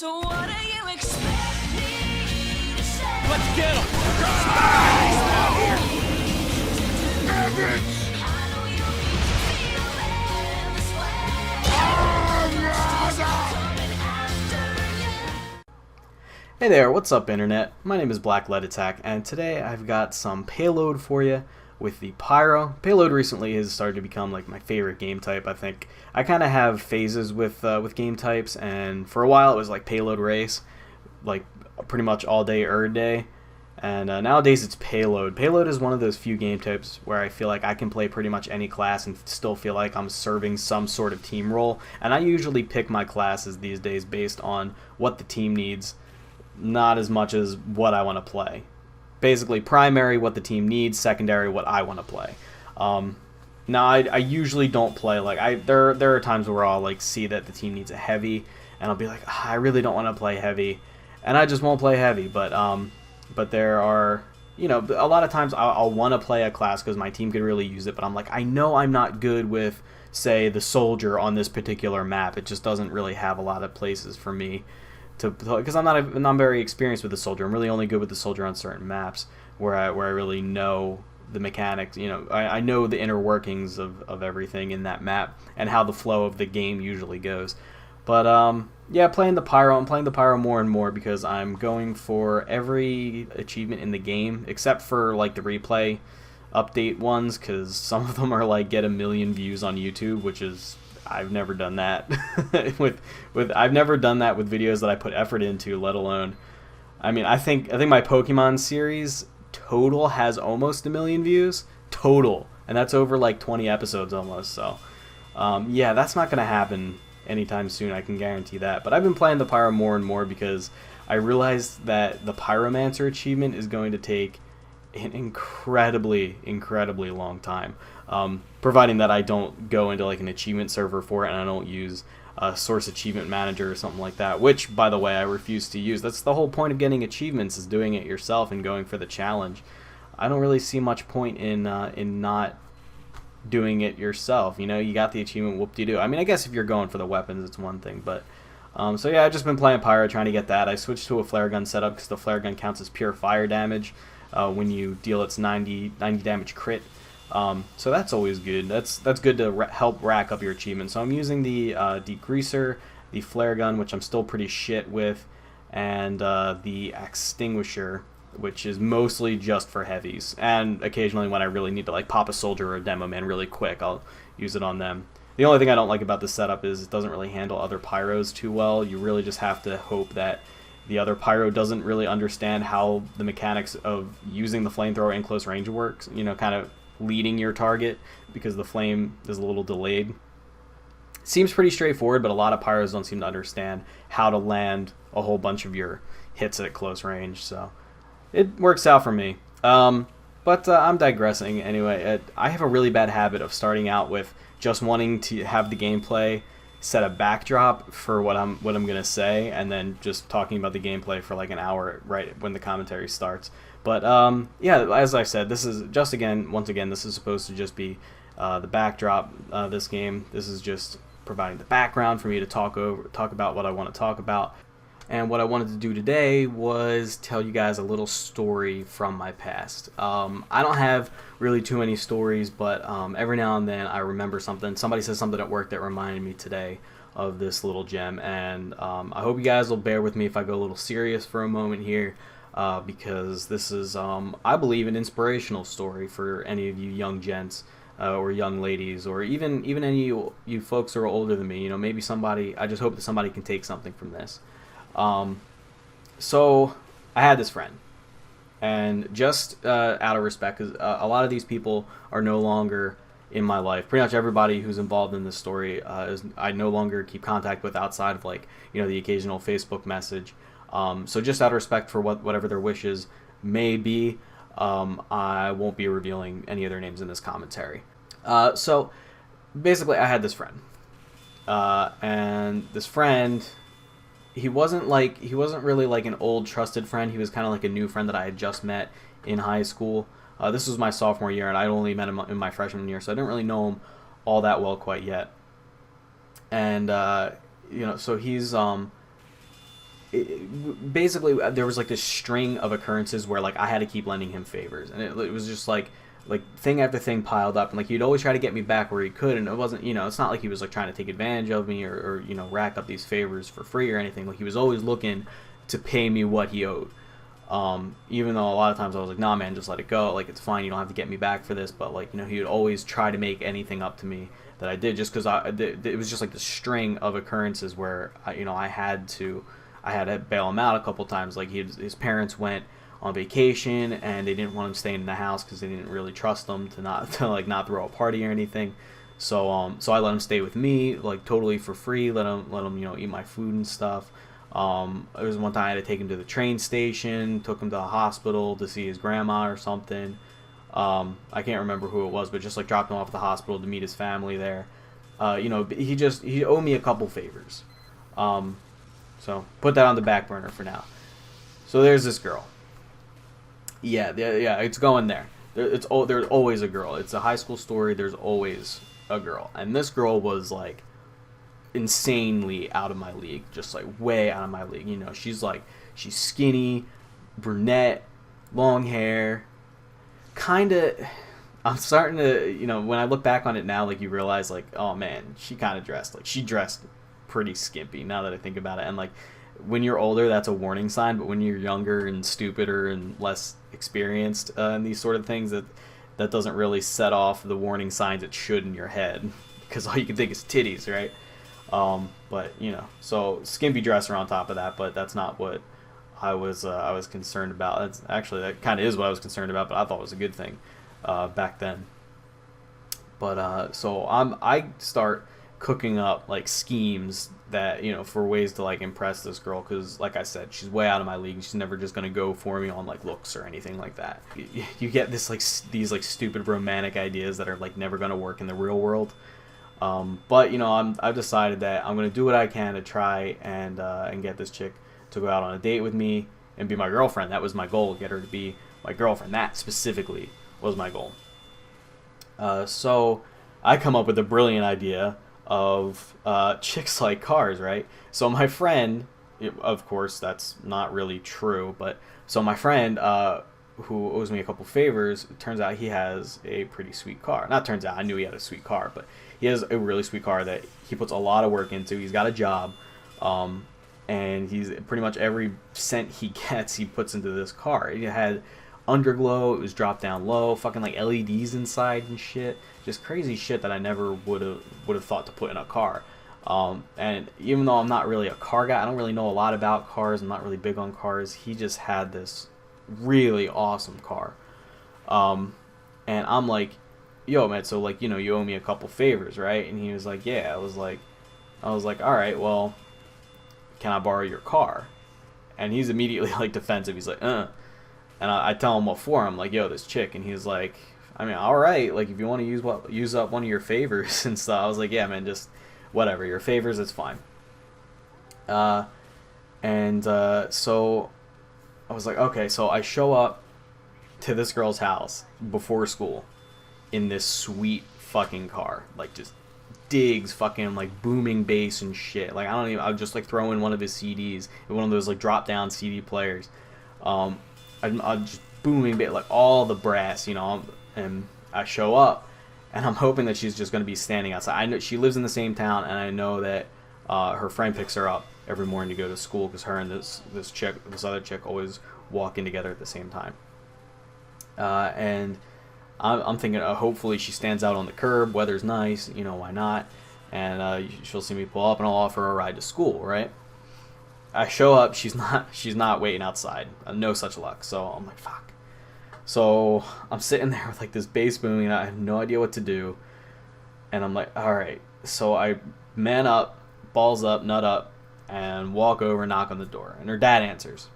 So what do you expect me to say? Let's get him! I know you need to feel this way. Coming after you. Hey there, what's up internet? My name is BlackLightAttack, and today I've got some payload for you with the Pyro. Payload recently has started to become like my favorite game type. I think I kind of have phases with game types, and for a while it was like payload race, like pretty much all day, day. And nowadays it's payload. Payload is one of those few game types where I feel like I can play pretty much any class and still feel like I'm serving some sort of team role. And I usually pick my classes these days based on what the team needs, not as much as what I want to play. Basically, primary, what the team needs; secondary, what I want to play. Now, I usually don't play like there are times where I'll like see that the team needs a heavy, and I'll be like, I really don't want to play heavy, and I just won't play heavy. But there are, you know, a lot of times I'll want to play a class because my team could really use it, but I'm like, I know I'm not good with, say, the soldier on this particular map. It just doesn't really have a lot of places for me to, because I'm not very experienced with the soldier. I'm really only good with the soldier on certain maps where I really know the mechanics. You know, I know the inner workings of everything in that map and how the flow of the game usually goes. But yeah, I'm playing the Pyro more and more because I'm going for every achievement in the game except for like the replay update ones, because some of them are like get 1 million views on YouTube, which is, I've never done that I've never done that with videos that I put effort into, let alone, I mean, I think my Pokemon series total has almost 1 million views total, and that's over like 20 episodes almost. So yeah, that's not gonna happen anytime soon, I can guarantee that. But I've been playing the Pyro more and more because I realized that the Pyromancer achievement is going to take an incredibly long time, providing that I don't go into like an achievement server for it and I don't use a source achievement manager or something like that, which, by the way, I refuse to use. That's the whole point of getting achievements, is doing it yourself and going for the challenge. I don't really see much point in not doing it yourself. You know, you got the achievement, whoop-de-doo. I mean, I guess if you're going for the weapons, it's one thing, but so yeah, I've just been playing Pyro, trying to get that. I switched to a flare gun setup because the flare gun counts as pure fire damage when you deal its 90 damage crit. So that's always good. That's good to help rack up your achievements. So I'm using the degreaser, the flare gun, which I'm still pretty shit with, and the extinguisher, which is mostly just for heavies. And occasionally when I really need to like pop a soldier or a demo man really quick, I'll use it on them. The only thing I don't like about this setup is it doesn't really handle other pyros too well. You really just have to hope that the other pyro doesn't really understand how the mechanics of using the flamethrower in close range works, you know, kind of leading your target, because the flame is a little delayed. Seems pretty straightforward, but a lot of pyros don't seem to understand how to land a whole bunch of your hits at close range, so it works out for me. But I'm digressing anyway. I have a really bad habit of starting out with just wanting to have the gameplay set a backdrop for what I'm gonna say, and then just talking about the gameplay for like an hour right when the commentary starts. But yeah, as I said, this is just once again, this is supposed to just be the backdrop. This game, this is just providing the background for me to talk about what I want to talk about. And what I wanted to do today was tell you guys a little story from my past. I don't have really too many stories, but every now and then I remember something. Somebody said something at work that reminded me today of this little gem, and I hope you guys will bear with me if I go a little serious for a moment here, because this is, I believe, an inspirational story for any of you young gents or young ladies, or even any of you folks who are older than me. You know, maybe somebody. I just hope that somebody can take something from this. So I had this friend, and just out of respect, because a lot of these people are no longer in my life. Pretty much everybody who's involved in this story I no longer keep contact with outside of, like, you know, the occasional Facebook message. So just out of respect for whatever their wishes may be, I won't be revealing any of their names in this commentary. So basically, I had this friend, and this friend, he wasn't really like an old trusted friend. He was kind of like a new friend that I had just met in high school. This was my sophomore year, and I only met him in my freshman year, so I didn't really know him all that well quite yet. And you know, so he's basically there was like this string of occurrences where like I had to keep lending him favors, and it was just like thing after thing piled up, and like he'd always try to get me back where he could, and it wasn't, it's not like he was like trying to take advantage of me or rack up these favors for free or anything. Like he was always looking to pay me what he owed. Even though a lot of times I was like, nah man, just let it go, like it's fine, you don't have to get me back for this, but like he would always try to make anything up to me that I did, just because it was just like the string of occurrences where I had to bail him out a couple times. Like his parents went on vacation and they didn't want him staying in the house because they didn't really trust him to not throw a party or anything. So I let him stay with me like totally for free. Let him eat my food and stuff. There was one time I had to take him to the train station, took him to the hospital to see his grandma or something. I can't remember who it was, but just like dropped him off at the hospital to meet his family there. He owed me a couple favors. So put that on the back burner for now. So there's this girl. Yeah, it's going there. There's always a girl. It's a high school story. There's always a girl, and this girl was like insanely out of my league, just like way out of my league. She's skinny, brunette, long hair, kind of. I'm starting to, when I look back on it now, like you realize, like, oh man, she kind of dressed she dressed pretty skimpy. Now that I think about it, and like when you're older, that's a warning sign. But when you're younger and stupider and less experienced in these sort of things, that doesn't really set off the warning signs it should in your head, because all you can think is titties, right? But so skimpy dresser on top of that. But that's not what I was concerned about. That kind of is what I was concerned about, but I thought it was a good thing back then. But so I start cooking up like schemes that for ways to like impress this girl, because like I said, she's way out of my league. She's never just gonna go for me on like looks or anything like that. You get these like stupid romantic ideas that are like never gonna work in the real world. But I've decided that I'm gonna do what I can to try and get this chick to go out on a date with me and be my girlfriend. That was my goal, get her to be my girlfriend. That specifically was my goal. So I come up with a brilliant idea of chicks like cars, right? So my friend, of course that's not really true, but so my friend who owes me a couple favors, it turns out he has a pretty sweet car. Not turns out, I knew he had a sweet car, but he has a really sweet car that he puts a lot of work into. He's got a job, and he's pretty much every cent he gets he puts into this car. It had underglow, it was dropped down low, fucking like LEDs inside and shit, just crazy shit that I never would have thought to put in a car. And even though I'm not really a car guy, I don't really know a lot about cars, I'm not really big on cars, he just had this really awesome car. And I'm like, yo man, so like you owe me a couple favors, right? And he was like, yeah. I was like, all right, well, can I borrow your car? And he's immediately like defensive. He's like, and I tell him what for. I'm like, yo, this chick. And he's like, I mean, all right, like if you want to use up one of your favors and stuff. I was like, yeah, man, just whatever, your favors, it's fine. So I was like, okay, so I show up to this girl's house before school in this sweet fucking car, like just digs fucking like booming bass and shit. Like I'll just like throw in one of his CDs, one of those like drop down CD players. I'm just booming bass, like all the brass, and I show up and I'm hoping that she's just going to be standing outside. I know she lives in the same town, and I know that her friend picks her up every morning to go to school, because her and this other chick always walk in together at the same time. And I'm thinking, hopefully she stands out on the curb, weather's nice, why not? And she'll see me pull up, and I'll offer her a ride to school, right? I show up, she's not waiting outside. No such luck. So I'm like, fuck. So I'm sitting there with like this bass booming, and I have no idea what to do. And I'm like, all right. So I man up, balls up, nut up, and walk over and knock on the door. And her dad answers.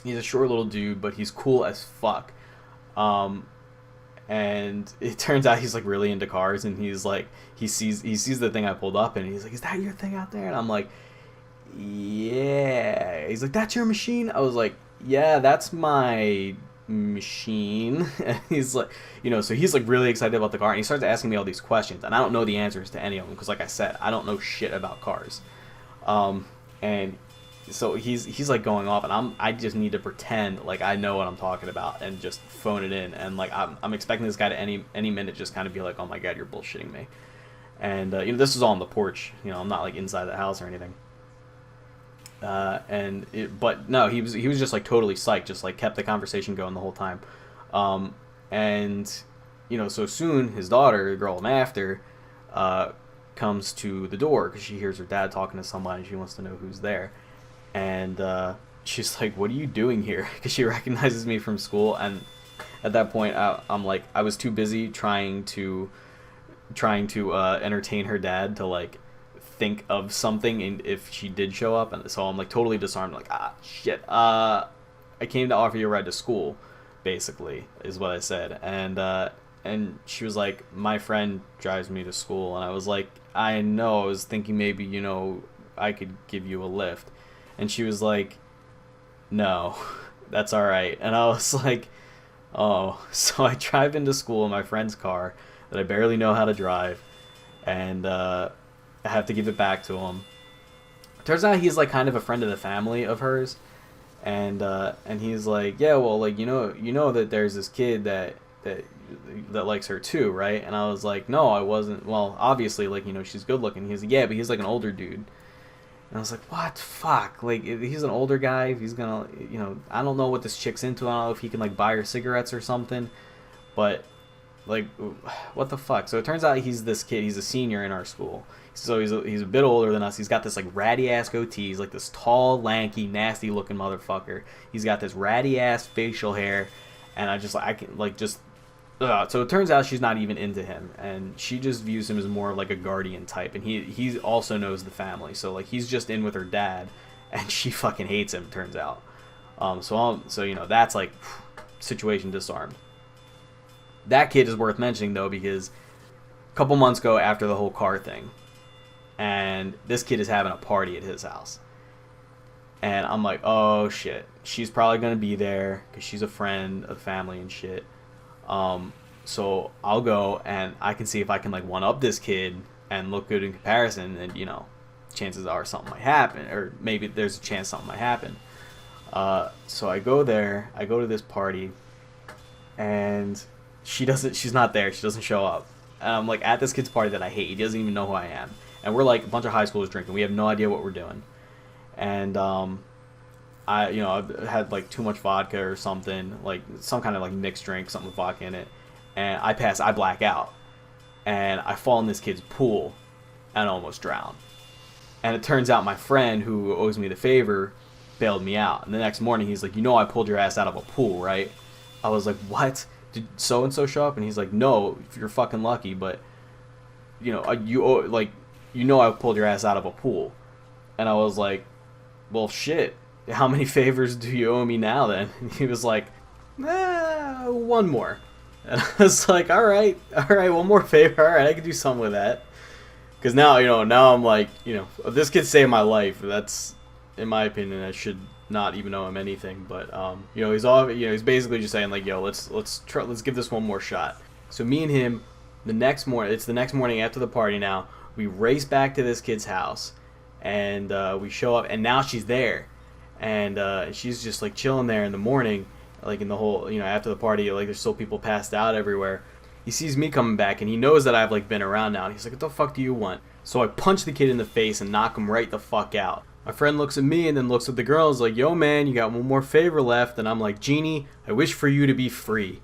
He's a short little dude, but he's cool as fuck. And it turns out he's like really into cars, and he's like, he sees the thing I pulled up, and he's like, is that your thing out there? And I'm like, yeah. He's like, that's your machine? I was like, yeah, that's my machine. And he's like, so he's like really excited about the car, and he starts asking me all these questions, and I don't know the answers to any of them, because like I said, I don't know shit about cars. And so he's like going off, and I just need to pretend like I know what I'm talking about and just phone it in, and like I'm expecting this guy to any minute just kind of be like, oh my god, you're bullshitting me. And this is all on the porch. I'm not like inside the house or anything. But no, he was just like totally psyched, just like kept the conversation going the whole time. And so soon his daughter, the girl I'm after, comes to the door because she hears her dad talking to somebody and she wants to know who's there. And she's like, what are you doing here? Because she recognizes me from school. And at that point I'm like, I was too busy trying to entertain her dad to like think of something, and if she did show up. And so I'm like totally disarmed, like, shit, I came to offer you a ride to school, basically is what I said. And she was like, my friend drives me to school. And I was like, I know, I was thinking maybe I could give you a lift. And she was like, no, that's all right. And I was like, oh. So I drive into school in my friend's car that I barely know how to drive, and I have to give it back to him. Turns out he's like kind of a friend of the family of hers, and he's like, yeah, well, like you know that there's this kid that likes her too, right? And I was like, no, I wasn't. Well, obviously, like she's good looking. He's like, yeah, but he's like an older dude. And I was like, what? Fuck. Like, if he's an older guy, if he's gonna, I don't know what this chick's into. I don't know if he can, like, buy her cigarettes or something. But, like, what the fuck? So it turns out he's this kid. He's a senior in our school. So he's a bit older than us. He's got this, like, ratty-ass goatee. He's, like, this tall, lanky, nasty-looking motherfucker. He's got this ratty-ass facial hair. And I just, like, I can, like, just... So it turns out she's not even into him, and she just views him as more of like a guardian type, and he also knows the family, so like he's just in with her dad, and she fucking hates him, turns out. So that's like situation disarmed. That kid is worth mentioning though, because a couple months ago, after the whole car thing, and this kid is having a party at his house, and I'm like, oh shit, she's probably gonna be there because she's a friend of the family and shit. So I'll go and I can see if I can like one up this kid and look good in comparison, and chances are something might happen, or maybe there's a chance something might happen. So I go there, I go to this party, and she's not there, she doesn't show up. And I'm like at this kid's party that I hate. He doesn't even know who I am, and we're like a bunch of high schoolers drinking. We have no idea what we're doing, and I've had like too much vodka or something, like some kind of like mixed drink, something with vodka in it, and I black out, and I fall in this kid's pool, and almost drown. And it turns out my friend who owes me the favor bailed me out, and the next morning he's like, I pulled your ass out of a pool, right? I was like, what? Did so and so show up? And he's like, no, you're fucking lucky, but I pulled your ass out of a pool. And I was like, well, shit. How many favors do you owe me now then? And he was like, one more. And I was like, all right, one more favor. All right, I can do something with that. Because now I'm like, this kid saved my life. That's, in my opinion, I should not even owe him anything. But he's basically just saying like, yo, let's give this one more shot. So me and him, it's the next morning after the party now, we race back to this kid's house, and we show up, and now she's there. And she's just like chilling there in the morning, like in the whole, after the party, like there's still people passed out everywhere. He sees me coming back, and he knows that I've like been around now. And he's like, what the fuck do you want? So I punch the kid in the face and knock him right the fuck out. My friend looks at me and then looks at the girl and is like, yo man, you got one more favor left. And I'm like, Jeannie, I wish for you to be free.